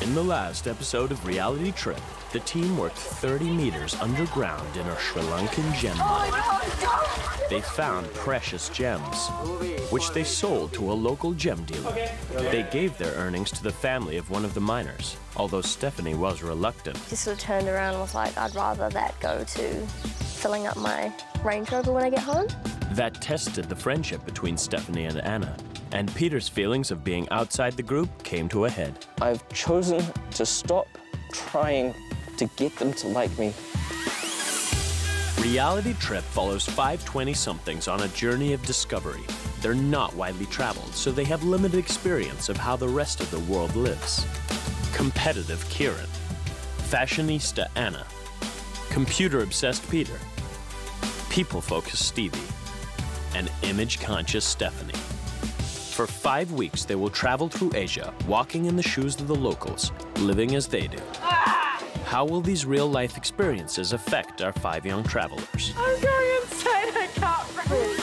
In the last episode of Reality Trip, the team worked 30 meters underground in a Sri Lankan gem mine. They found precious gems, which they sold to a local gem dealer. They gave their earnings to the family of one of the miners, although Stephanie was reluctant. Just sort of turned around and was like, I'd rather that go to filling up my Range Rover when I get home. That tested the friendship between Stephanie and Anna, and Peter's feelings of being outside the group came to a head. I've chosen to stop trying to get them to like me. Reality Trip follows 5 20-somethings on a journey of discovery. They're not widely traveled, so they have limited experience of how the rest of the world lives. Competitive Kieran, fashionista Anna, computer-obsessed Peter, people-focused Stevie, and image-conscious Stephanie. For 5 weeks, they will travel through Asia, walking in the shoes of the locals, living as they do. How will these real-life experiences affect our 5 young travelers? I'm going insane, I can't breathe.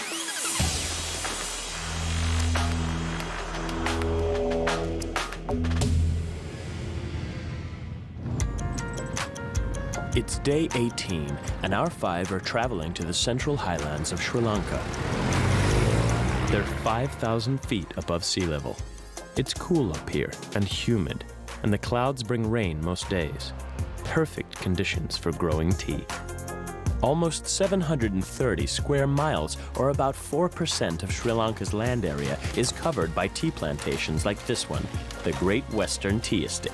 It's day 18, and our 5 are traveling to the central highlands of Sri Lanka. They're 5,000 feet above sea level. It's cool up here and humid, and the clouds bring rain most days. Perfect conditions for growing tea. Almost 730 square miles, or about 4% of Sri Lanka's land area, is covered by tea plantations like this one, the Great Western Tea Estate.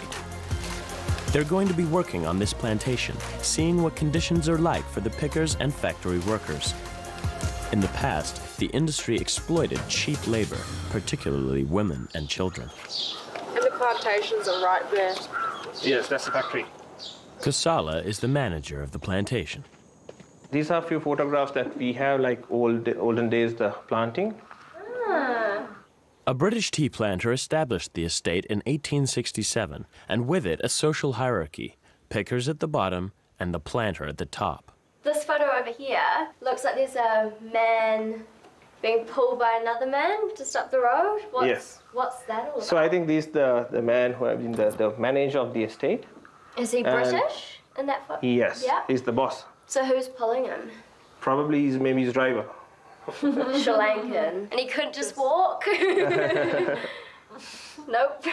They're going to be working on this plantation, seeing what conditions are like for the pickers and factory workers. In the past, the industry exploited cheap labor, particularly women and children. And the plantations are right there. Yes, that's the factory. Kusala is the manager of the plantation. These are a few photographs that we have, like olden days, the planting. A British tea planter established the estate in 1867, and with it a social hierarchy, pickers at the bottom and the planter at the top. This photo over here looks like there's a man being pulled by another man just up the road. Yes. What's that all about? So I think this is the man who has been the manager of the estate. Is he British in that photo? Yes, Yeah. he's the boss. So who's pulling him? Probably maybe his driver. Sri Lankan. And he couldn't just walk? Nope.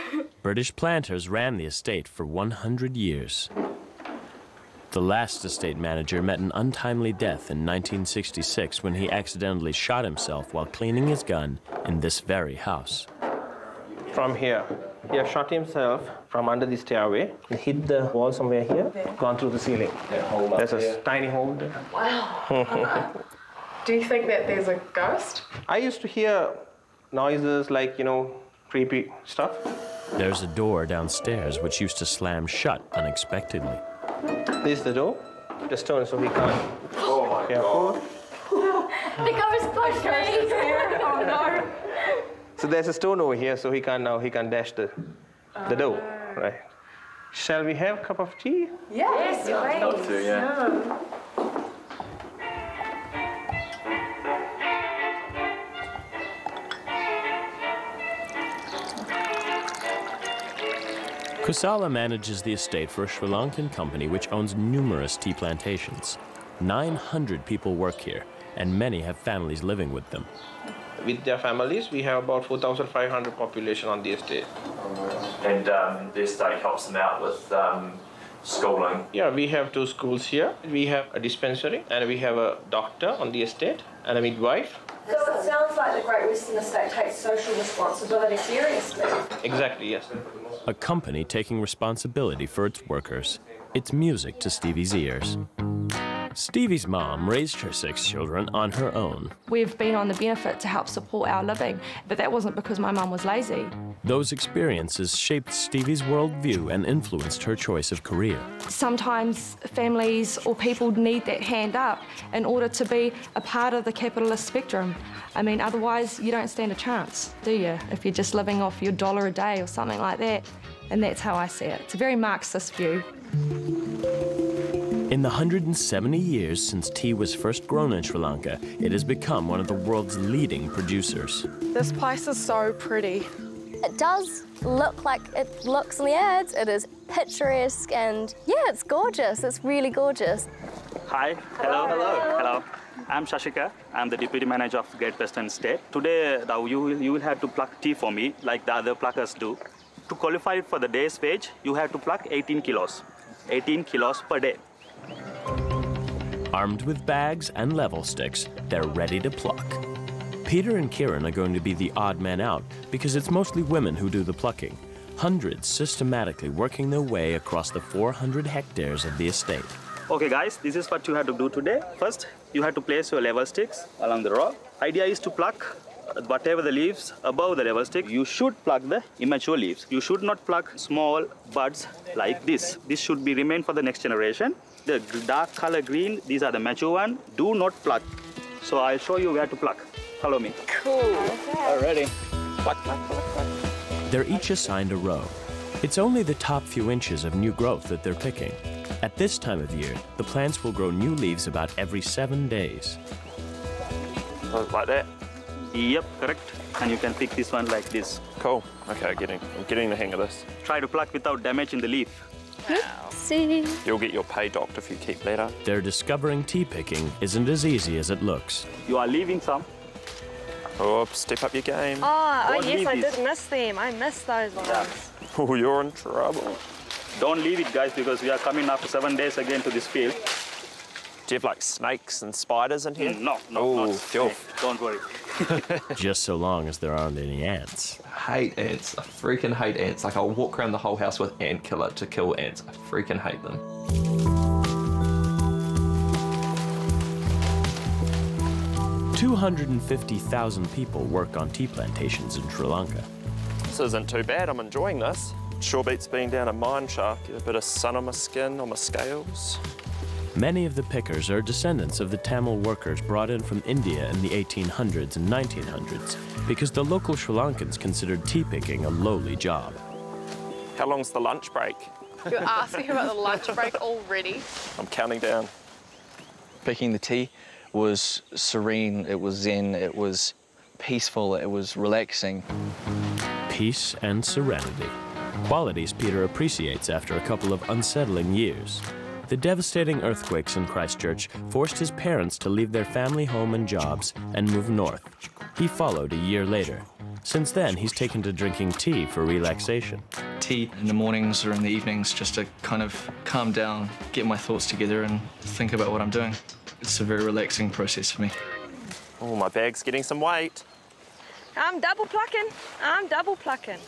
British planters ran the estate for 100 years. The last estate manager met an untimely death in 1966 when he accidentally shot himself while cleaning his gun in this very house. From here. He has shot himself from under the stairway, hit the wall somewhere here, gone through the ceiling. There's a tiny hole there. Wow. Do you think that there's a ghost? I used to hear noises like, creepy stuff. There's a door downstairs which used to slam shut unexpectedly. This is the door, the stone, so we can't. Oh my God. The ghost pushed me. Oh no. So there's a stone over here, so he can't dash the door, right? Shall we have a cup of tea? Yes, I'd love to, yeah. Kusala manages the estate for a Sri Lankan company which owns numerous tea plantations. 900 people work here, and many have families living with them. With their families, we have about 4,500 population on the estate. And the estate helps them out with schooling. Yeah, we have 2 schools here. We have a dispensary, and we have a doctor on the estate, and a midwife. So it sounds like the Great Western Estate takes social responsibility seriously. Exactly, yes. A company taking responsibility for its workers. It's music to Stevie's ears. Stevie's mom raised her 6 children on her own. We've been on the benefit to help support our living, but that wasn't because my mum was lazy. Those experiences shaped Stevie's worldview and influenced her choice of career. Sometimes families or people need that hand up in order to be a part of the capitalist spectrum. I mean, otherwise you don't stand a chance, do you? If you're just living off your $1 a day or something like that. And that's how I see it. It's a very Marxist view. In the 170 years since tea was first grown in Sri Lanka, it has become one of the world's leading producers. This place is so pretty. It does look like it looks in the ads. It is picturesque and yeah, it's gorgeous. It's really gorgeous. Hi. Hello. Hello. I'm Shashika. I'm the Deputy Manager of Great Western State. Today, you will have to pluck tea for me like the other pluckers do. To qualify for the day's wage, you have to pluck 18 kilos. 18 kilos per day. Armed with bags and level sticks, they're ready to pluck. Peter and Kieran are going to be the odd men out because it's mostly women who do the plucking. Hundreds systematically working their way across the 400 hectares of the estate. Okay guys, this is what you have to do today. First, you have to place your level sticks along the row. Idea is to pluck whatever the leaves above the level stick. You should pluck the immature leaves. You should not pluck small buds like this. This should be remain for the next generation. The dark color green, these are the mature one. Do not pluck. So I'll show you where to pluck. Follow me. Cool. Alrighty. Pluck, pluck, pluck, pluck. They're each assigned a row. It's only the top few inches of new growth that they're picking. At this time of year, the plants will grow new leaves about every 7 days. Like that? Yep, correct. And you can pick this one like this. Cool. Okay, I'm getting the hang of this. Try to pluck without damage in the leaf. See? You'll get your pay docked if you keep that up. They're discovering tea picking isn't as easy as it looks. You are leaving some. Oh, step up your game. Oh, Don't yes, leave I this. did miss them. I missed those ones. Yeah. Oh, you're in trouble. Don't leave it, guys, because we are coming after 7 days again to this field. Do you have like snakes and spiders in here? No, Oh, not filth. snake. Don't worry. Just so long as there aren't any ants. Hate ants. I freaking hate ants. Like, I'll walk around the whole house with ant killer to kill ants. I freaking hate them. $250,000 people work on tea plantations in Sri Lanka. This isn't too bad. I'm enjoying this. Sure beats being down a mine shaft. Get a bit of sun on my skin, on my scales. Many of the pickers are descendants of the Tamil workers brought in from India in the 1800s and 1900s because the local Sri Lankans considered tea picking a lowly job. How long's the lunch break? You're asking about the lunch break already? I'm counting down. Picking the tea was serene, it was zen, it was peaceful, it was relaxing. Peace and serenity. Qualities Peter appreciates after a couple of unsettling years. The devastating earthquakes in Christchurch forced his parents to leave their family home and jobs and move north. He followed a year later. Since then, he's taken to drinking tea for relaxation. Tea in the mornings or in the evenings just to kind of calm down, get my thoughts together and think about what I'm doing. It's a very relaxing process for me. Oh, my bag's getting some weight. I'm double plucking. I'm double plucking.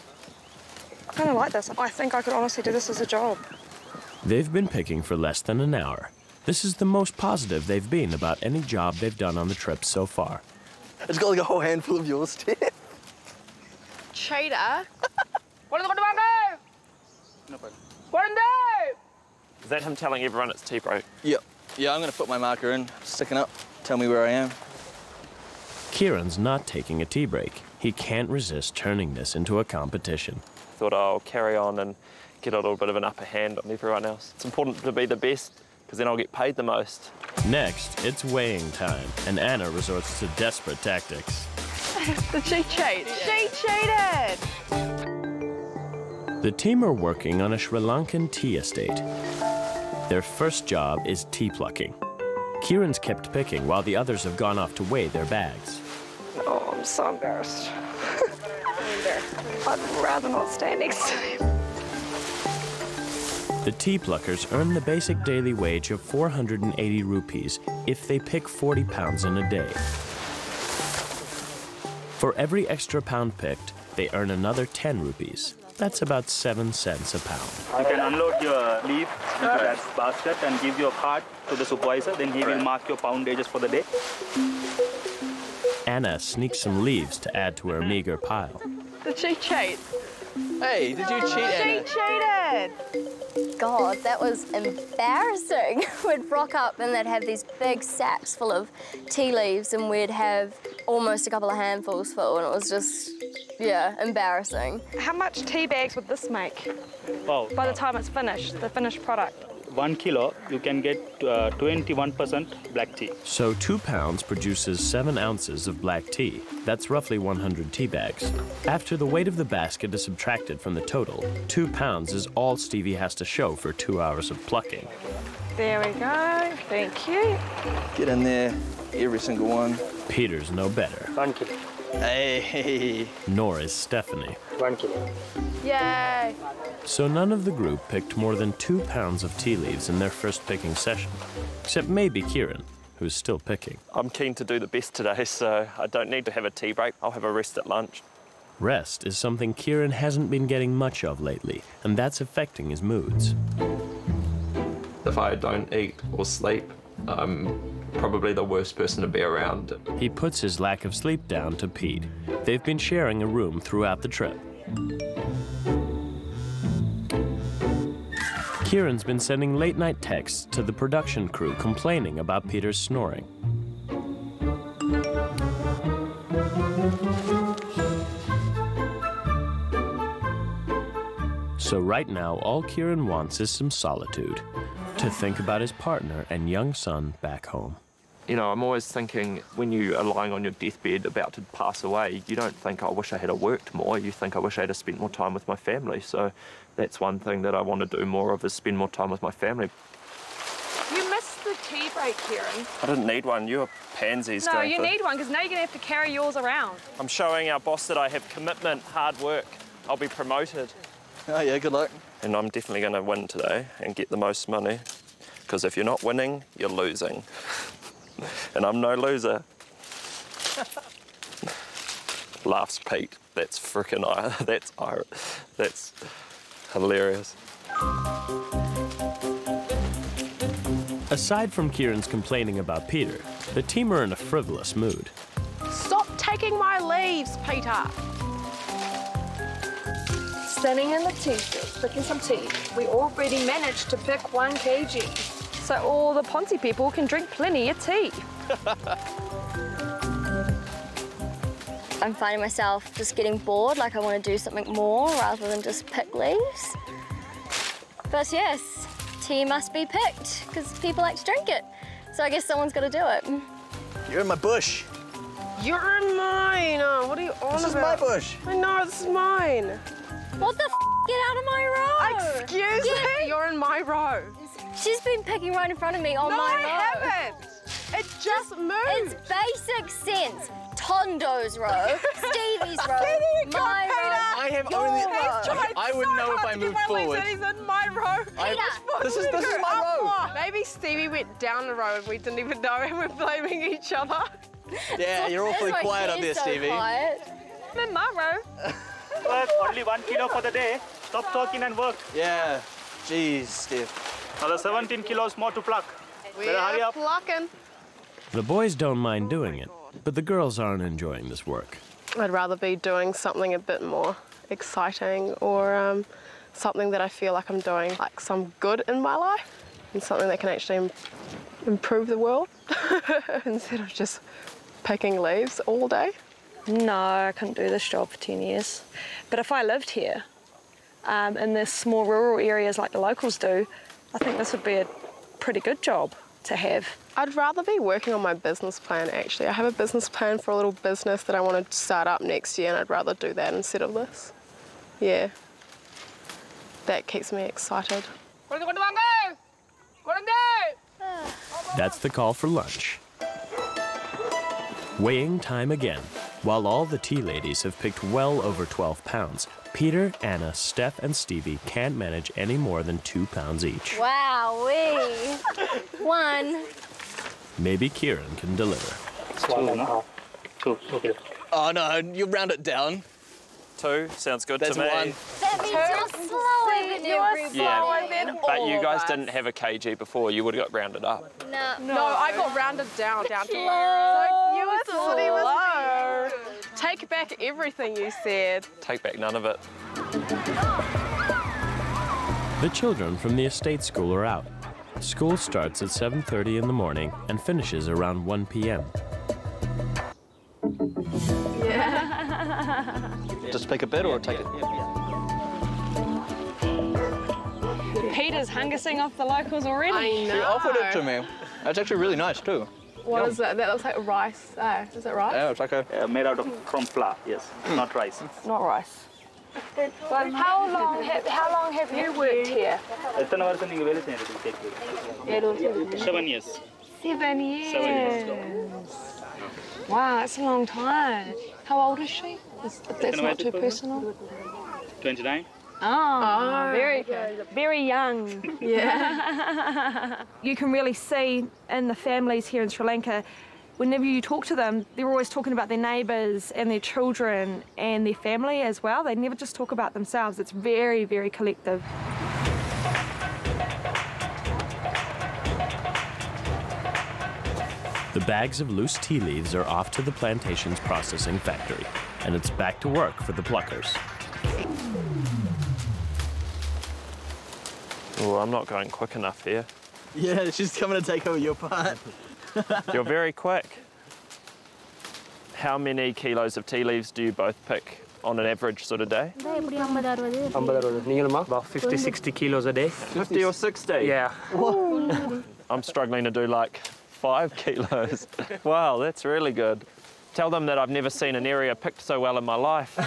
I kind of like this. I think I could honestly do this as a job. They've been picking for less than an hour. This is the most positive they've been about any job they've done on the trip so far. I just got like a whole handful of yours, Steph. Cheetah. What Is that him telling everyone it's tea break? Yep. Yeah, I'm gonna put my marker in, sticking up, tell me where I am. Kieran's not taking a tea break. He can't resist turning this into a competition. Thought I'll carry on and get a little bit of an upper hand on everyone else. It's important to be the best, because then I'll get paid the most. Next, it's weighing time, and Anna resorts to desperate tactics. She cheated. She cheated. The team are working on a Sri Lankan tea estate. Their first job is tea plucking. Kieran's kept picking while the others have gone off to weigh their bags. Oh, I'm so embarrassed. I'd rather not stand next to him. The tea pluckers earn the basic daily wage of 480 rupees if they pick 40 pounds in a day. For every extra pound picked, they earn another 10 rupees. That's about 7 cents a pound. You can unload your leaf into that basket and give your card to the supervisor. Then he will mark your poundages for the day. Anna sneaks some leaves to add to her meager pile. Did she cheat? Hey, did you cheat, Anna? She cheated. God, that was embarrassing. We'd rock up and they'd have these big sacks full of tea leaves and we'd have almost a couple of handfuls full, and it was just, yeah, embarrassing. How much tea bags would this make? Oh, By the time it's finished, the finished product? 1 kilo, you can get 21% black tea. So 2 pounds produces 7 ounces of black tea. That's roughly 100 tea bags. After the weight of the basket is subtracted from the total, 2 pounds is all Stevie has to show for 2 hours of plucking. There we go. Thank you. Get in there, every single one. Peter's no better. 1 kilo. Hey. Nor is Stephanie. 1 kilo. Yay. So none of the group picked more than 2 pounds of tea leaves in their first picking session, except maybe Kieran, who's still picking. I'm keen to do the best today, so I don't need to have a tea break. I'll have a rest at lunch. Rest is something Kieran hasn't been getting much of lately, and that's affecting his moods. If I don't eat or sleep, I'm probably the worst person to be around. He puts his lack of sleep down to Pete. They've been sharing a room throughout the trip. Kieran's been sending late-night texts to the production crew complaining about Peter's snoring. So right now, all Kieran wants is some solitude, to think about his partner and young son back home. You know, I'm always thinking when you are lying on your deathbed about to pass away, you don't think, I wish I had worked more. You think, I wish I had spent more time with my family. So that's one thing that I want to do more of, is spend more time with my family. You missed the tea break, Kieran. I didn't need one. You were pansies. No, going you for... need one, because now you're going to have to carry yours around. I'm showing our boss that I have commitment, hard work. I'll be promoted. Oh yeah, good luck. And I'm definitely going to win today and get the most money. Because if you're not winning, you're losing. And I'm no loser. Laughs Pete. That's frickin' that's hilarious. Aside from Kieran's complaining about Peter, the team are in a frivolous mood. Stop taking my leaves, Peter. Standing in the tea field, picking some tea. We already managed to pick 1 kg. So all the Ponzi people can drink plenty of tea. I'm finding myself just getting bored, like I want to do something more rather than just pick leaves. But yes, tea must be picked because people like to drink it. So I guess someone's got to do it. You're in my bush. You're in mine. What are you on about? This is my bush. I know, this is mine. What the f? Get out of my row! Excuse me? You're in my row. She's been picking right in front of me on my row. No, I haven't. It just moved. It's basic sense. Tondo's row, Stevie's row, my row. I have your only. row. I would know if I moved forward. He's in my row. This is my row. Maybe Stevie went down the road and we didn't even know, and we're blaming each other. Yeah, you're awfully That's why quiet up she's there, so Stevie. Quiet. I'm in my row. Work, only 1 kilo for the day. Stop talking and work. Yeah. Jeez, Steve. Now there's 17 kilos more to pluck. Better hurry up. Plucking. The boys don't mind doing it, but the girls aren't enjoying this work. I'd rather be doing something a bit more exciting, or something that I feel like I'm doing like some good in my life, and something that can actually improve the world instead of just picking leaves all day. No, I couldn't do this job for 10 years. But if I lived here, in this small rural areas like the locals do, I think this would be a pretty good job to have. I'd rather be working on my business plan, actually. I have a business plan for a little business that I want to start up next year, and I'd rather do that instead of this. Yeah. That keeps me excited. That's the call for lunch. Weighing time again. While all the tea ladies have picked well over 12 pounds, Peter, Anna, Steph, and Stevie can't manage any more than 2 pounds each. Wowee. 1. Maybe Kieran can deliver. 2. Okay. Oh no, you round it down. 2 sounds good That's to me. 1. That means you're slower than everybody. Yeah, but you guys didn't have a kg before. You would have got rounded up. No, I got rounded down to Slow. So you were slow. Take back everything you said. Take back none of it. The children from the estate school are out. School starts at 7:30 in the morning and finishes around 1 p.m. Just pick a bit or take it? Peter's hunger sing off the locals already. I know. She offered it to me. That's actually really nice too. What is that? That looks like rice. Is it rice? Yeah, it's like a... Made out of from flour, yes, not rice. Not rice. How long have you worked here? 7 years. 7 years. 7 years. Wow, that's a long time. How old is she? If that's not too personal. 29. Oh, very young. Yeah. You can really see in the families here in Sri Lanka, whenever you talk to them, they're always talking about their neighbours and their children and their family as well. They never just talk about themselves. It's very, very collective. The bags of loose tea leaves are off to the plantation's processing factory, and it's back to work for the pluckers. Oh, I'm not going quick enough here. Yeah, she's coming to take over your part. You're very quick. How many kilos of tea leaves do you both pick on an average sort of day? About 50, 60 kilos a day. 50 or 60? Yeah. I'm struggling to do like 5 kilos. Wow, that's really good. Tell them that I've never seen an area picked so well in my life.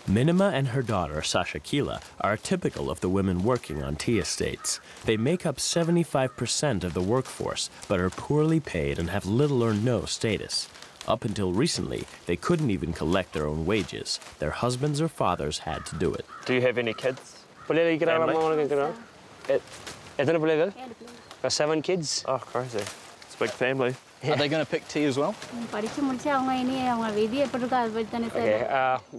Minima and her daughter, Sasha Kila, are typical of the women working on tea estates. They make up 75% of the workforce, but are poorly paid and have little or no status. Up until recently, they couldn't even collect their own wages. Their husbands or fathers had to do it. Do you have any kids? Family? 7 kids. Oh, crazy. It's a big family. Are they going to pick tea as well? Okay,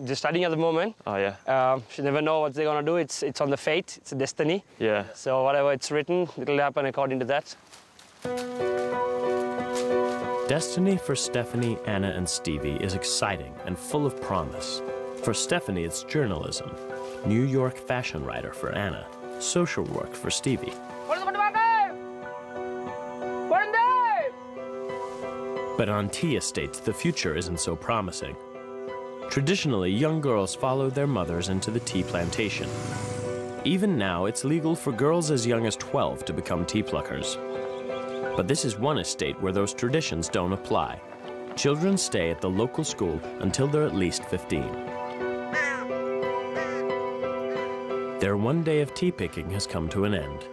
just studying at the moment. Oh, yeah. You never know what they're going to do. It's on the fate. It's a destiny. Yeah. So whatever it's written, it'll happen according to that. Destiny for Stephanie, Anna, and Stevie is exciting and full of promise. For Stephanie, it's journalism. New York fashion writer for Anna. Social work for Stevie. But on tea estates, the future isn't so promising. Traditionally, young girls followed their mothers into the tea plantation. Even now, it's legal for girls as young as 12 to become tea pluckers. But this is one estate where those traditions don't apply. Children stay at the local school until they're at least 15. Their one day of tea picking has come to an end.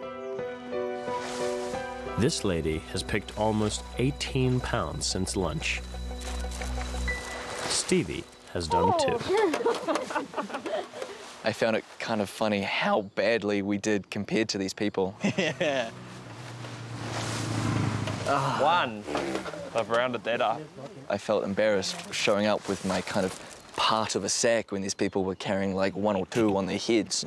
This lady has picked almost 18 pounds since lunch. Stevie has done too. I found it kind of funny how badly we did compared to these people. Yeah. 1. I've rounded that up. I felt embarrassed showing up with my kind of part of a sack when these people were carrying like 1 or 2 on their heads.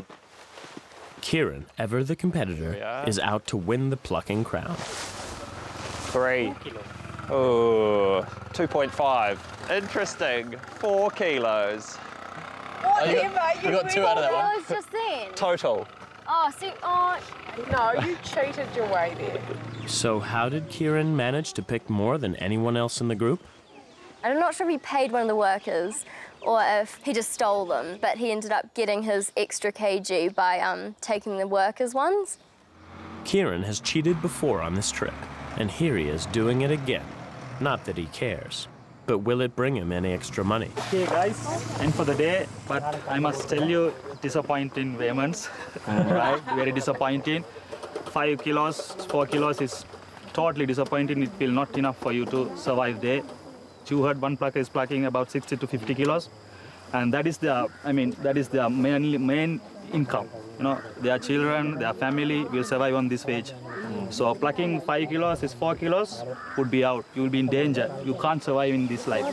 Kieran, ever the competitor, is out to win the plucking crown. 3. Oh, 2.5. Interesting. 4 kilos. Whatever. You got 2 out of that one. Just then. Total. Oh, see, oh. No, you cheated your way there. So how did Kieran manage to pick more than anyone else in the group? I'm not sure if he paid one of the workers or if he just stole them, but he ended up getting his extra kg by taking the workers' ones. Kieran has cheated before on this trip, and here he is doing it again. Not that he cares, but will it bring him any extra money? Okay, guys, end for the day, but I must tell you, disappointing payments, right? Very disappointing. 5 kilos, 4 kilos is totally disappointing. It will not enough for you to survive there. You heard one plucker is plucking about 60 to 50 kilos, and that is their, that is their main income. You know, their children, their family will survive on this wage. So plucking 5 kilos is 4 kilos would be out. You will be in danger. You can't survive in this life.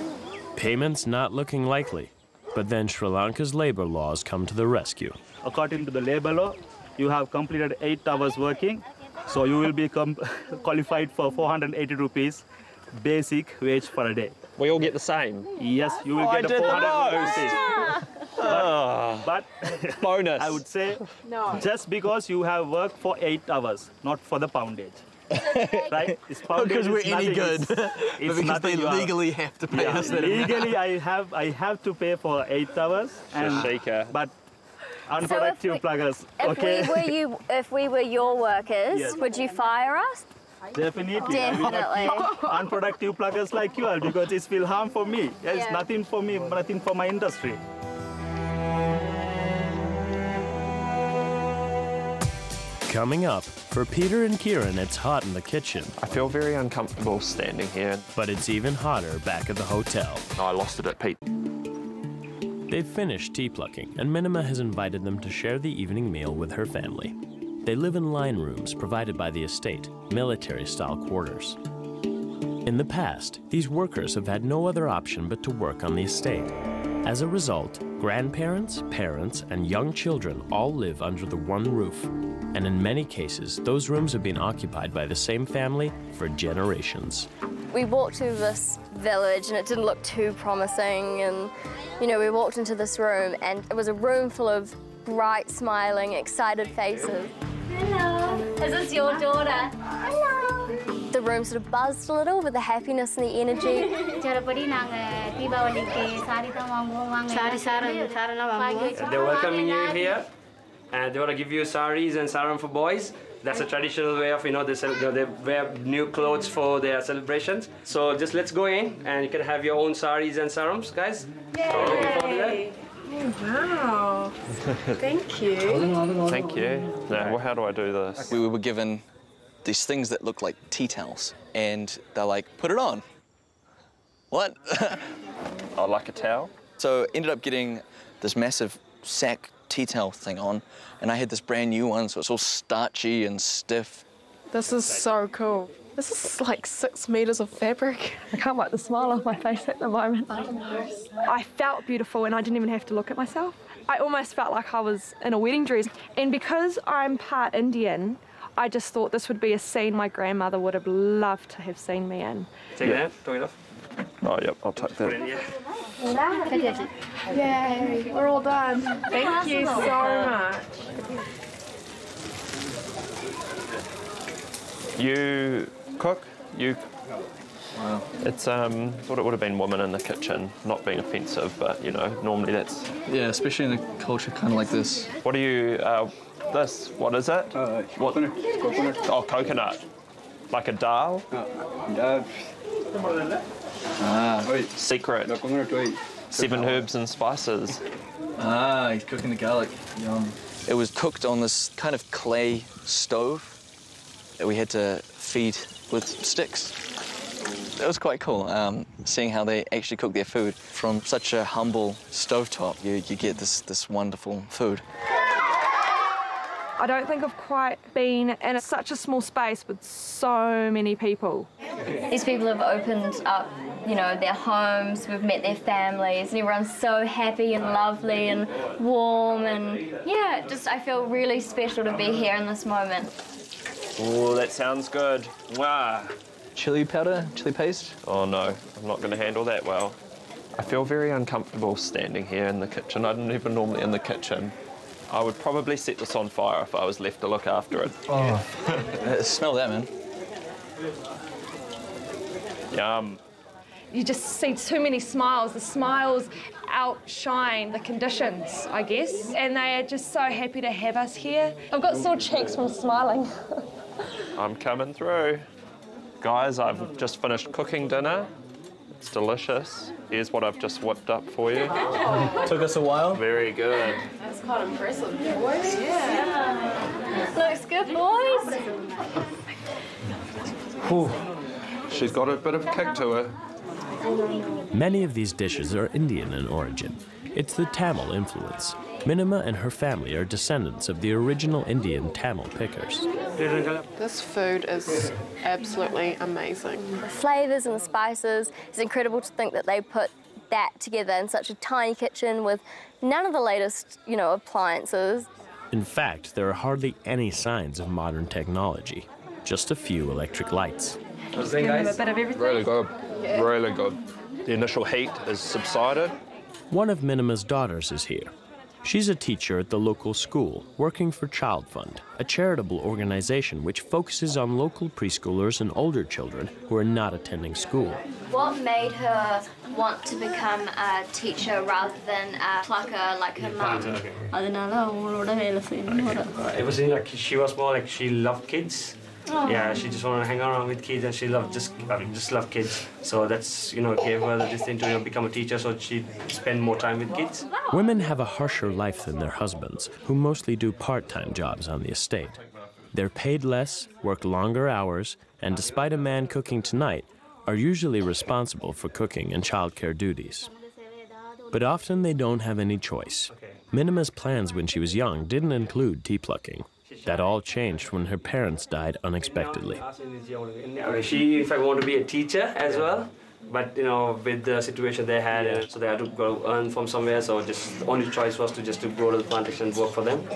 Payments not looking likely, but then Sri Lanka's labor laws come to the rescue. According to the labor law, you have completed 8 hours working, so you will be qualified for 480 rupees basic wage for a day. We all get the same? Yes, you will get a 400 rupees. But bonus. I would say, just because you have worked for 8 hours, not for the poundage. Right? It's pounded. Because we're It's any nothing. good. It's But because nothing they you are- legally have to pay us that amount. Legally, I have to pay for 8 hours. But unproductive pluggers. Okay. If we were your workers, Yes. would you fire us? Definitely. Definitely. Unproductive pluggers like you are, because it will harm for me. It's Yeah. nothing for me, nothing for my industry. Coming up, for Peter and Kieran, it's hot in the kitchen. I feel very uncomfortable standing here. But it's even hotter back at the hotel. I lost it at Pete. They've finished tea plucking, and Minima has invited them to share the evening meal with her family. They live in line rooms provided by the estate, military-style quarters. In the past, these workers have had no other option but to work on the estate. As a result, grandparents, parents, and young children all live under the one roof. And in many cases, those rooms have been occupied by the same family for generations. We walked to this village and it didn't look too promising, and we walked into this room and it was a room full of bright, smiling, excited faces. Hello. Is this your daughter? Hello. The room sort of buzzed a little with the happiness and the energy. They're welcoming you here, and they want to give you saris and sarong for boys. That's a traditional way of, they wear new clothes for their celebrations. So just let's go in, and you can have your own saris and sarongs, guys. Looking forward to that. Oh, wow. Thank you. Thank you. Now, well, how do I do this? We were given these things that look like tea towels, and they're like, put it on. What? Oh, like a towel? So ended up getting this massive sack tea towel thing on, and I had this brand new one, so it's all starchy and stiff. This is so cool. This is like 6 meters of fabric. I can't wipe the smile off my face at the moment. I felt beautiful and I didn't even have to look at myself. I almost felt like I was in a wedding dress. And because I'm part Indian, I just thought this would be a scene my grandmother would have loved to have seen me in. Take that, turn it off. Oh, yep, I'll take that. Yay, we're all done. Thank you so much. You cook? Wow. It's thought it would have been women in the kitchen, not being offensive, but normally that's. Yeah, especially in a culture kind of like this. What do you? What is it? Coconut. Oh, coconut. Like a dal? Yeah. Secret. 7 herbs and spices. Ah, he's cooking the garlic. Yum. It was cooked on this kind of clay stove that we had to feed with sticks. It was quite cool, seeing how they actually cook their food. From such a humble stovetop, you get this wonderful food. I don't think I've quite been in such a small space with so many people. These people have opened up, their homes, we've met their families, and everyone's so happy and lovely and warm, and I feel really special to be here in this moment. Oh, that sounds good. Wow. Chili powder, chili paste? Oh no, I'm not going to handle that well. I feel very uncomfortable standing here in the kitchen. I'm never normally in the kitchen. I would probably set this on fire if I was left to look after it. Oh, smell that, man. Yum. You just see too many smiles. The smiles outshine the conditions, I guess. And they are just so happy to have us here. I've got sore cheeks from smiling. I'm coming through. Guys, I've just finished cooking dinner. It's delicious. Here's what I've just whipped up for you. Took us a while. Very good. That's quite impressive, boys. Yeah. Looks good, boys. Whew. She's got a bit of kick to her. Many of these dishes are Indian in origin. It's the Tamil influence. Minima and her family are descendants of the original Indian Tamil pickers. This food is absolutely amazing. The flavours and the spices, it's incredible to think that they put that together in such a tiny kitchen with none of the latest, appliances. In fact, there are hardly any signs of modern technology, just a few electric lights. What's the thing, guys? A bit of everything. Really good. Yeah. Really good. The initial heat has subsided. One of Minima's daughters is here. She's a teacher at the local school, working for Child Fund, a charitable organization which focuses on local preschoolers and older children who are not attending school. What made her want to become a teacher rather than a plucker like her mum? Ever since like she was small, like she loved kids. Yeah, she just wanted to hang around with kids, and she loved just loved kids. So that's gave her this thing to become a teacher, so she spend more time with kids. Women have a harsher life than their husbands, who mostly do part-time jobs on the estate. They're paid less, work longer hours, and despite a man cooking tonight, are usually responsible for cooking and childcare duties. But often they don't have any choice. Minima's plans when she was young didn't include tea plucking. That all changed when her parents died unexpectedly. She, in fact, wanted to be a teacher as well, but with the situation they had, so they had to go earn from somewhere. So just the only choice was to go to the plantation and work for them.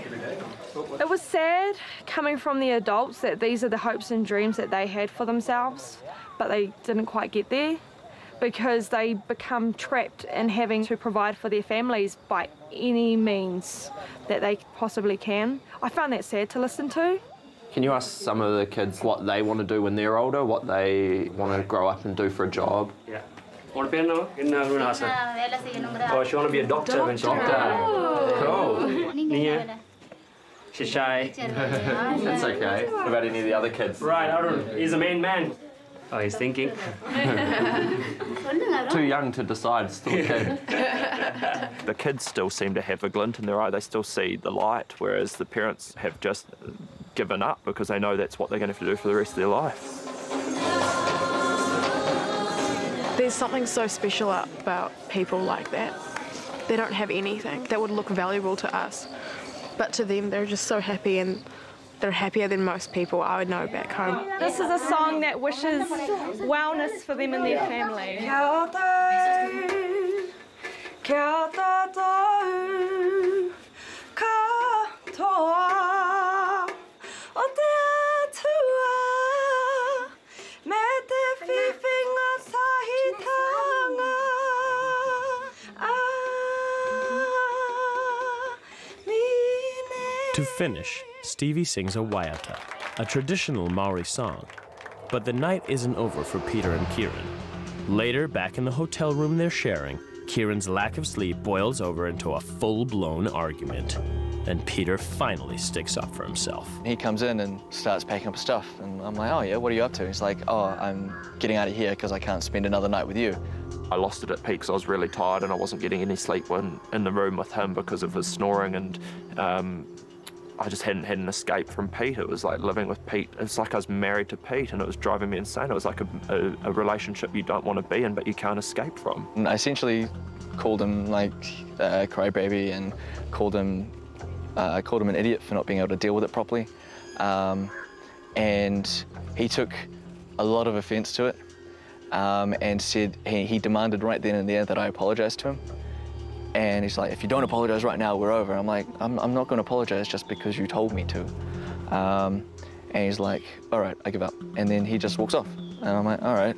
It was sad coming from the adults that these are the hopes and dreams that they had for themselves, but they didn't quite get there because they become trapped in having to provide for their families by any means that they possibly can. I found that sad to listen to. Can you ask some of the kids what they want to do when they're older, what they want to grow up and do for a job? Yeah. Oh, she want to be a doctor when she's Cool. Yeah. She's shy. That's okay. What about any of the other kids? Right, Arun. He's the main man. Oh, he's thinking. Too young to decide, still a kid. The kids still seem to have a glint in their eye. They still see the light, whereas the parents have just given up because they know that's what they're going to have to do for the rest of their life. There's something so special about people like that. They don't have anything that would look valuable to us, but to them they're just so happy, and they're happier than most people I would know back home. This is a song that wishes wellness for them and their family. To finish, Stevie sings a waiata, a traditional Maori song. But the night isn't over for Peter and Kieran. Later, back in the hotel room they're sharing, Kieran's lack of sleep boils over into a full-blown argument. And Peter finally sticks up for himself. He comes in and starts packing up stuff, and I'm like, oh yeah, what are you up to? He's like, oh, I'm getting out of here because I can't spend another night with you. I lost it at peak because I was really tired and I wasn't getting any sleep in the room with him because of his snoring, and I just hadn't had an escape from Pete. It was like living with Pete. It's like I was married to Pete, and it was driving me insane. It was like a relationship you don't want to be in, but you can't escape from. And I essentially called him like a crybaby, and called him an idiot for not being able to deal with it properly. And he took a lot of offense to it, and said he demanded right then and there that I apologize to him. And he's like, if you don't apologize right now, we're over. I'm like, I'm not going to apologize just because you told me to. And he's like, all right, I give up. And then he just walks off. And I'm like, all right.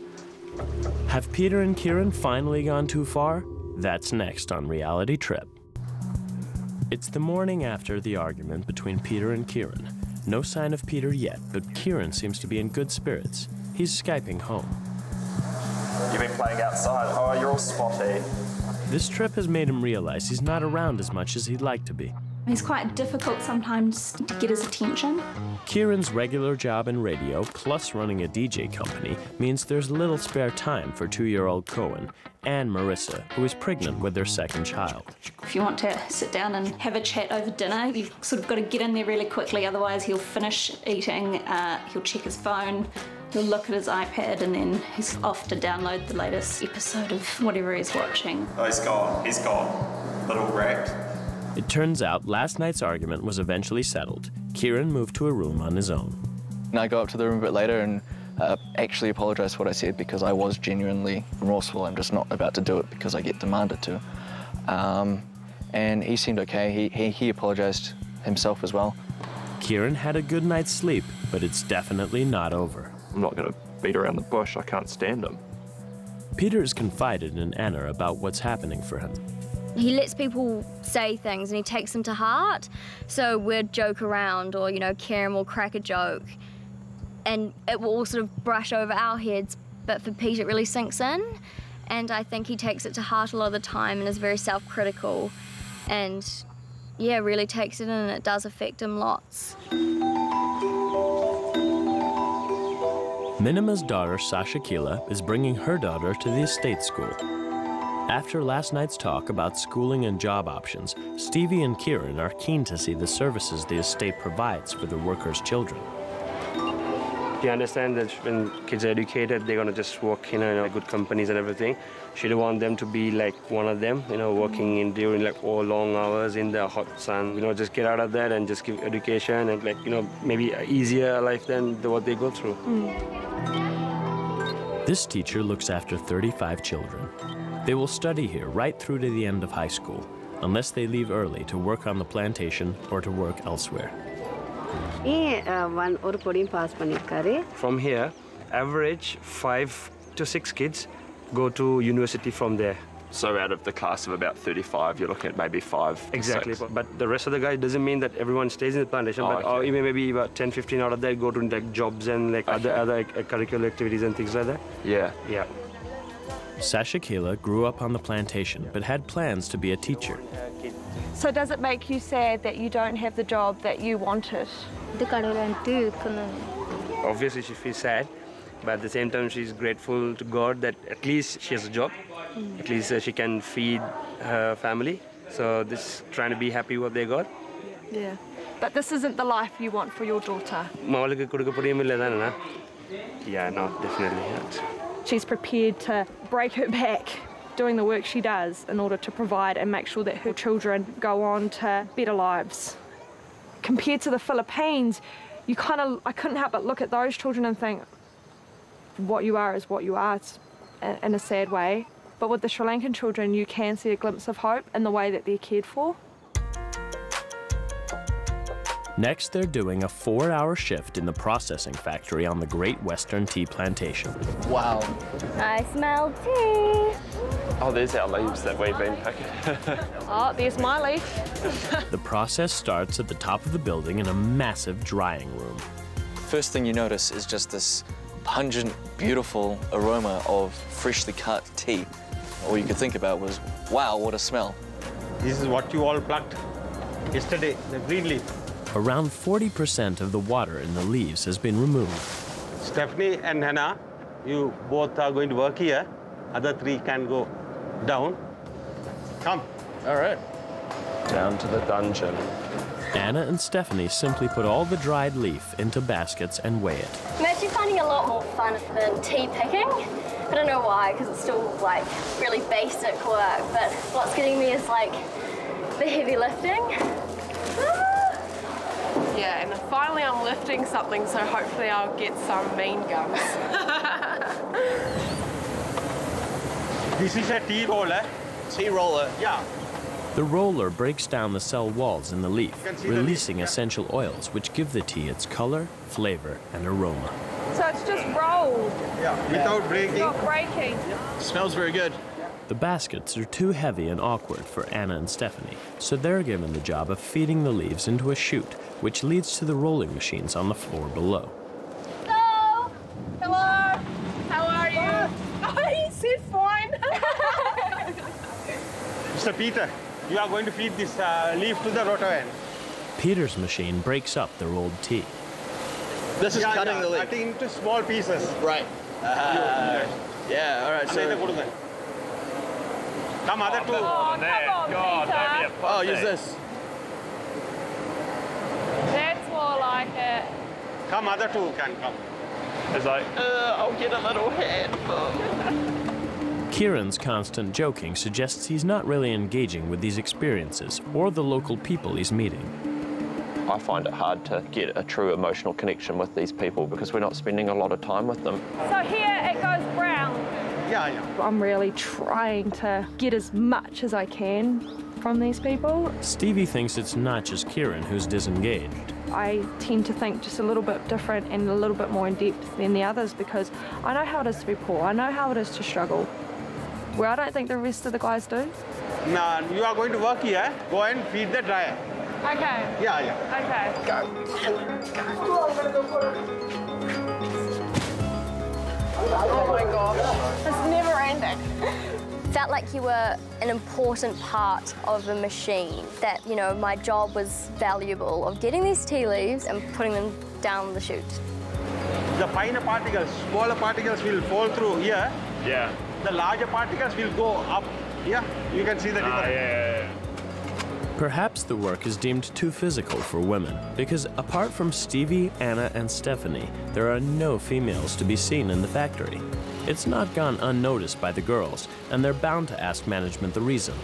Have Peter and Kieran finally gone too far? That's next on Reality Trip. It's the morning after the argument between Peter and Kieran. No sign of Peter yet, but Kieran seems to be in good spirits. He's Skyping home. You've been playing outside. Oh, you're all spotty. This trip has made him realize he's not around as much as he'd like to be. He's quite difficult sometimes to get his attention. Kieran's regular job in radio, plus running a DJ company, means there's little spare time for 2-year-old Cohen and Marissa, who is pregnant with their second child. If you want to sit down and have a chat over dinner, you've sort of got to get in there really quickly, otherwise he'll finish eating, he'll check his phone, he'll look at his iPad, and then he's off to download the latest episode of whatever he's watching. Oh, he's gone. Little wrecked. It turns out last night's argument was eventually settled. Kieran moved to a room on his own. And I go up to the room a bit later and actually apologise for what I said, because I was genuinely remorseful. I'm just not about to do it because I get demanded to. And he seemed okay. He apologised himself as well. Kieran had a good night's sleep, but it's definitely not over. I'm not going to beat around the bush. I can't stand him. Peter's confided in Anna about what's happening for him. He lets people say things and he takes them to heart. So we'd joke around or, you know, Karen will crack a joke and it will all sort of brush over our heads, but for Pete it really sinks in. And I think he takes it to heart a lot of the time and is very self-critical and, yeah, really takes it in and it does affect him lots. Minima's daughter, Sasha Kila, is bringing her daughter to the estate school. After last night's talk about schooling and job options, Stevie and Kieran are keen to see the services the estate provides for the workers' children. You understand that when kids are educated, they're going to just work in good companies and everything. She don't want them to be like one of them, you know, working in during like all long hours in the hot sun. You know, just get out of that and just give education and like, you know, maybe an easier life than what they go through. This teacher looks after 35 children. They will study here right through to the end of high school, unless they leave early to work on the plantation or to work elsewhere. From here, average 5 to 6 kids go to university from there. So out of the class of about 35, you're looking at maybe 5 to Exactly, 6. but the rest of the guys doesn't mean that everyone stays in the plantation, or even maybe about 10, 15 out of that go to like jobs and like other curricular activities and things like that. Yeah. Yeah. Sasha Kila grew up on the plantation, but had plans to be a teacher. So does it make you sad that you don't have the job that you wanted? Obviously she feels sad, but at the same time she's grateful to God that at least she has a job. At least she can feed her family. So this trying to be happy what they got. Yeah. But this isn't the life you want for your daughter. Yeah, no, definitely not. She's prepared to break her back doing the work she does in order to provide and make sure that her children go on to better lives. Compared to the Philippines, I couldn't help but look at those children and think, what you are is what you are, in a sad way. But with the Sri Lankan children, you can see a glimpse of hope in the way that they're cared for. Next, they're doing a 4-hour shift in the processing factory on the Great Western Tea Plantation. Wow. I smell tea. Oh, there's our leaves that we've been picking. Oh, there's my leaf. The process starts at the top of the building in a massive drying room. First thing you notice is just this pungent, beautiful aroma of freshly cut tea. All you could think about was, wow, what a smell. This is what you all plucked yesterday, the green leaf. Around 40% of the water in the leaves has been removed. Stephanie and Hannah, you both are going to work here. Other 3 can go down. Come. All right. Down to the dungeon. Anna and Stephanie simply put all the dried leaf into baskets and weigh it. I'm actually finding it a lot more fun than tea picking. I don't know why, because it's still like really basic work, but what's getting me is like the heavy lifting. Yeah, and finally I'm lifting something, so hopefully I'll get some mean gums. This is a tea roller. Tea roller? Yeah. The roller breaks down the cell walls in the leaf, releasing essential oils which give the tea its color, flavor, and aroma. So it's just rolled. Yeah, without breaking. Not breaking. Smells very good. The baskets are too heavy and awkward for Anna and Stephanie, so they're given the job of feeding the leaves into a chute, which leads to the rolling machines on the floor below. Hello. Hello. How are you? Oh, you said fine. Mr. Peter, you are going to feed this leaf to the rotor end. Peter's machine breaks up the rolled tea. This is cutting the leaf. Cutting into small pieces. Right. Yeah, all right, so... Come, other 2. Oh, come on, Peter. Oh, use this. That's more like it. Come, other 2 can come. It's like, I'll get a little handful. Kieran's constant joking suggests he's not really engaging with these experiences or the local people he's meeting. I find it hard to get a true emotional connection with these people because we're not spending a lot of time with them. So here it goes brown. Yeah. I'm really trying to get as much as I can from these people. Stevie thinks it's not just Kieran who's disengaged. I tend to think just a little bit different and a little bit more in depth than the others because I know how it is to be poor. I know how it is to struggle, where I don't think the rest of the guys do. Now, you are going to work here. Go and feed the dryer. Okay. Yeah. Okay. Go. Oh my gosh. It's never ending. Felt like you were an important part of the machine, that, you know, my job was valuable, of getting these tea leaves and putting them down the chute. The finer particles, smaller particles will fall through here. Yeah. The larger particles will go up here. You can see the difference. Yeah. Perhaps the work is deemed too physical for women, because apart from Stevie, Anna, and Stephanie, there are no females to be seen in the factory. It's not gone unnoticed by the girls, and they're bound to ask management the reason.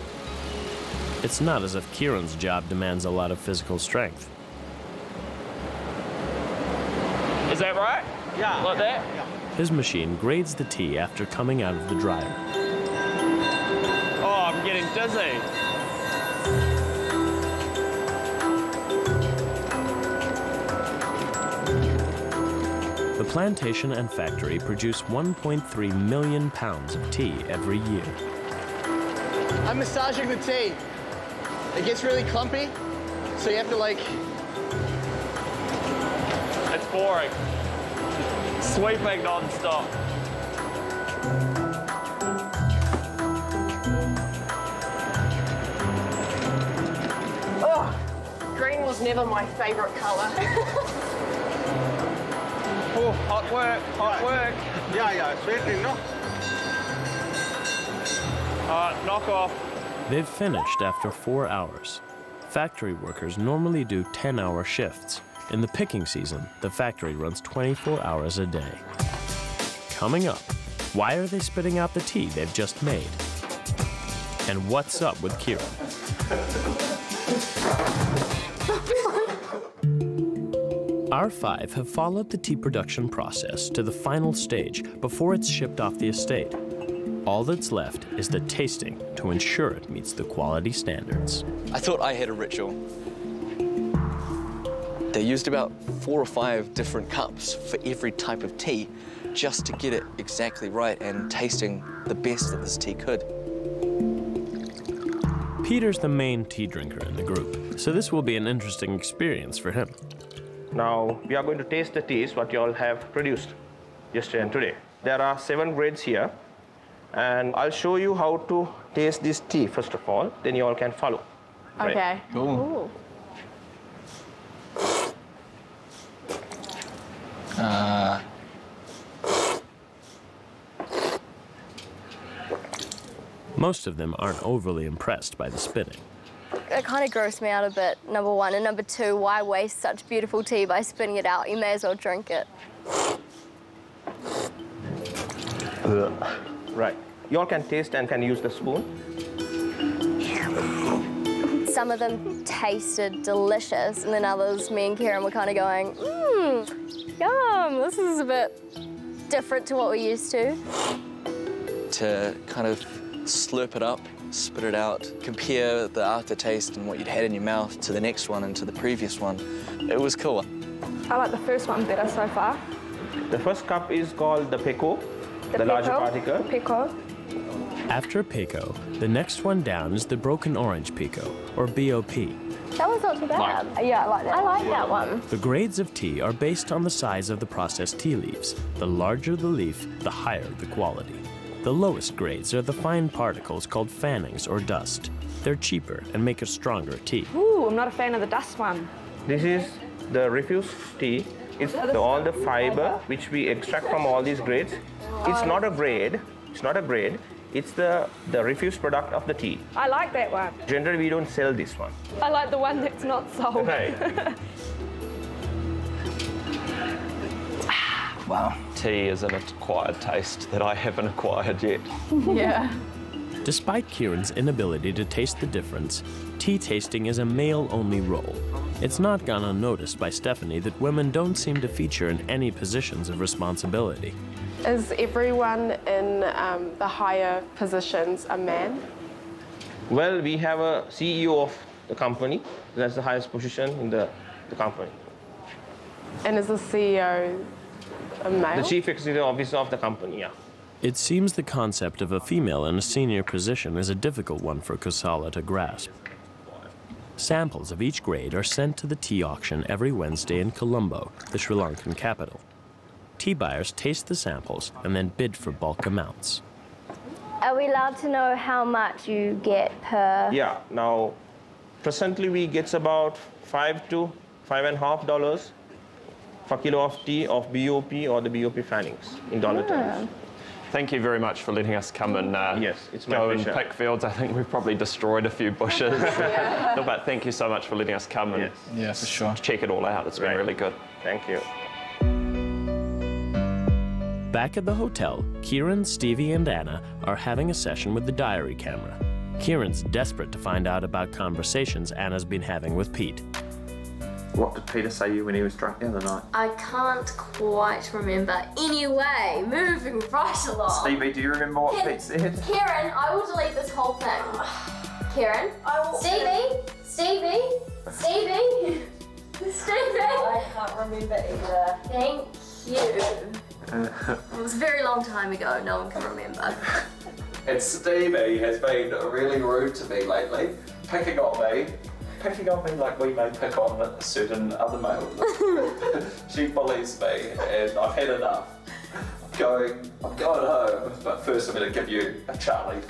It's not as if Kieran's job demands a lot of physical strength. Is that right? Yeah. Like that? Yeah. His machine grades the tea after coming out of the dryer. Oh, I'm getting dizzy. The plantation and factory produce 1.3 million pounds of tea every year. I'm massaging the tea. It gets really clumpy, so you have to like... It's boring. Sweeping non-stop. Oh, green was never my favourite colour. Oh, hot work, hot work. Yeah, sweating, no? Knock off. They've finished after 4 hours. Factory workers normally do 10-hour shifts. In the picking season, the factory runs 24 hours a day. Coming up, why are they spitting out the tea they've just made? And what's up with Kieran? Our five have followed the tea production process to the final stage before it's shipped off the estate. All that's left is the tasting to ensure it meets the quality standards. I thought I had a ritual. They used about 4 or 5 different cups for every type of tea just to get it exactly right and tasting the best that this tea could. Peter's the main tea drinker in the group, so this will be an interesting experience for him. Now, we are going to taste the teas what you all have produced yesterday and today. There are 7 grades here, and I'll show you how to taste this tea first of all, then you all can follow. Okay. Right. Cool. Most of them aren't overly impressed by the spitting. It kind of grossed me out a bit, number one. And number two, why waste such beautiful tea by spitting it out? You may as well drink it. Right. You all can taste and can use the spoon. Some of them tasted delicious, and then others, me and Kieran, were kind of going, yum, this is a bit different to what we're used to. To kind of slurp it up, spit it out, compare the aftertaste and what you'd had in your mouth to the next one and to the previous one. It was cool. I like the first one better so far. The first cup is called the peco, the larger particle. Peco. After peco, the next one down is the broken orange peco, or BOP. That one's not too bad. Yeah, I like that. I like that one. The grades of tea are based on the size of the processed tea leaves. The larger the leaf, the higher the quality. The lowest grades are the fine particles called fannings or dust. They're cheaper and make a stronger tea. Ooh, I'm not a fan of the dust one. This is the refuse tea. It's all the fiber which we extract from all these grades. It's not a grade. It's not a grade. It's the refuse product of the tea. I like that one. Generally, we don't sell this one. I like the one that's not sold. Right. Wow. Tea is an acquired taste that I haven't acquired yet. Yeah. Despite Kieran's inability to taste the difference, tea tasting is a male-only role. It's not gone unnoticed by Stephanie that women don't seem to feature in any positions of responsibility. Is everyone in the higher positions a man? Well, we have a CEO of the company. That's the highest position in the company. And is the CEO a male? The chief executive officer of the company, yeah. It seems the concept of a female in a senior position is a difficult one for Kosala to grasp. Samples of each grade are sent to the tea auction every Wednesday in Colombo, the Sri Lankan capital. Tea buyers taste the samples and then bid for bulk amounts. Are we allowed to know how much you get per? Yeah, now presently we get about $5 to $5.50 per kilo of tea of BOP or the BOP fannings in dollar terms. Thank you very much for letting us come and yes, it's my go pleasure. and pick fields. I think we've probably destroyed a few bushes. No, but thank you so much for letting us come and Yeah, for sure. check it all out. It's been really good. Thank you. Back at the hotel, Kieran, Stevie, and Anna are having a session with the diary camera. Kieran's desperate to find out about conversations Anna's been having with Pete. What did Peter say to you when he was drunk the other night? I can't quite remember. Anyway, moving right along. Stevie, do you remember what Pete said? Kieran, I will delete this whole thing. Kieran? Stevie? Stevie? I can't remember either. Thank you. It was a very long time ago, no one can remember. And Stevie has been really rude to me lately, picking on me like we may pick on certain other males. She bullies me and I've had enough. I'm going home, but first I'm going to give you a Charlie.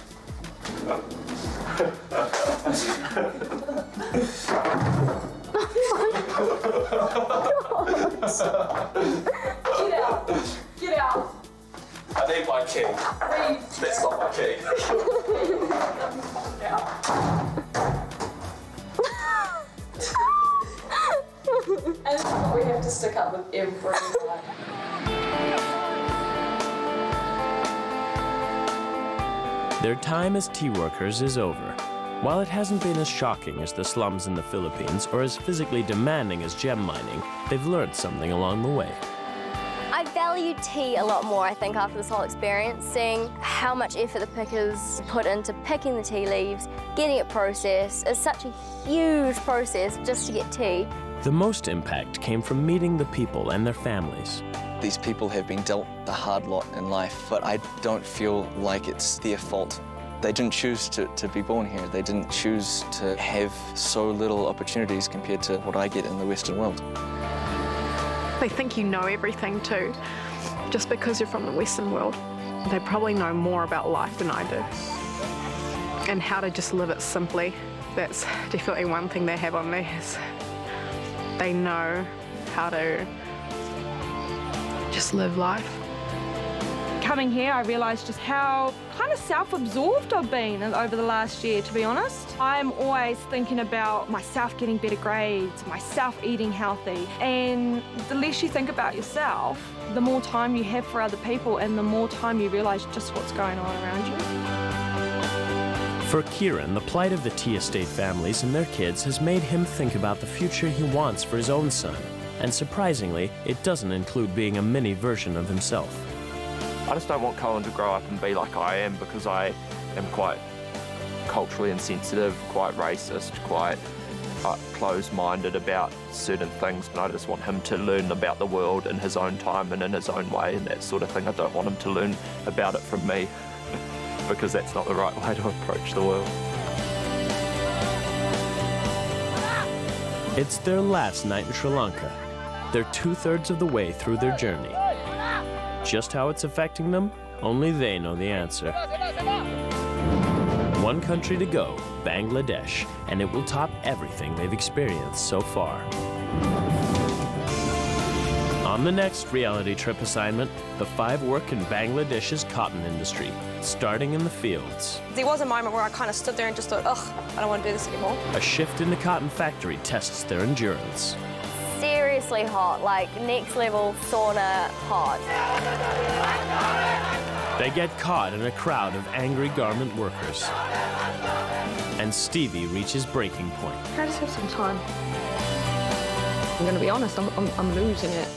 Get out. I need my key. That's not my key. And we have to stick up with every night. Their time as tea workers is over. While it hasn't been as shocking as the slums in the Philippines or as physically demanding as gem mining, they've learned something along the way. I value tea a lot more, I think, after this whole experience, seeing how much effort the pickers put into picking the tea leaves, getting it processed. It's such a huge process just to get tea. The most impact came from meeting the people and their families. These people have been dealt a hard lot in life, but I don't feel like it's their fault. They didn't choose to be born here. They didn't choose to have so little opportunities compared to what I get in the Western world. They think you know everything too, just because you're from the Western world. They probably know more about life than I do. And how to just live it simply. That's definitely one thing they have on me, is they know how to just live life. Coming here, I realised just how kind of self-absorbed I've been over the last year, to be honest. I'm always thinking about myself getting better grades, myself eating healthy. And the less you think about yourself, the more time you have for other people and the more time you realise just what's going on around you. For Kieran, the plight of the tea estate families and their kids has made him think about the future he wants for his own son. And surprisingly, it doesn't include being a mini version of himself. I just don't want Colin to grow up and be like I am, because I am quite culturally insensitive, quite racist, quite closed-minded about certain things, and I just want him to learn about the world in his own time and in his own way and that sort of thing. I don't want him to learn about it from me, because that's not the right way to approach the world. It's their last night in Sri Lanka. They're 2/3 of the way through their journey. Just how it's affecting them, only they know the answer. One country to go, Bangladesh, and it will top everything they've experienced so far. On the next reality trip assignment, the 5 work in Bangladesh's cotton industry, starting in the fields. There was a moment where I kind of stood there and just thought, ugh, I don't want to do this anymore. A shift in the cotton factory tests their endurance. Seriously hot, like next level sauna hot. They get caught in a crowd of angry garment workers. And Stevie reaches breaking point. Can I just have some time? I'm going to be honest, I'm losing it.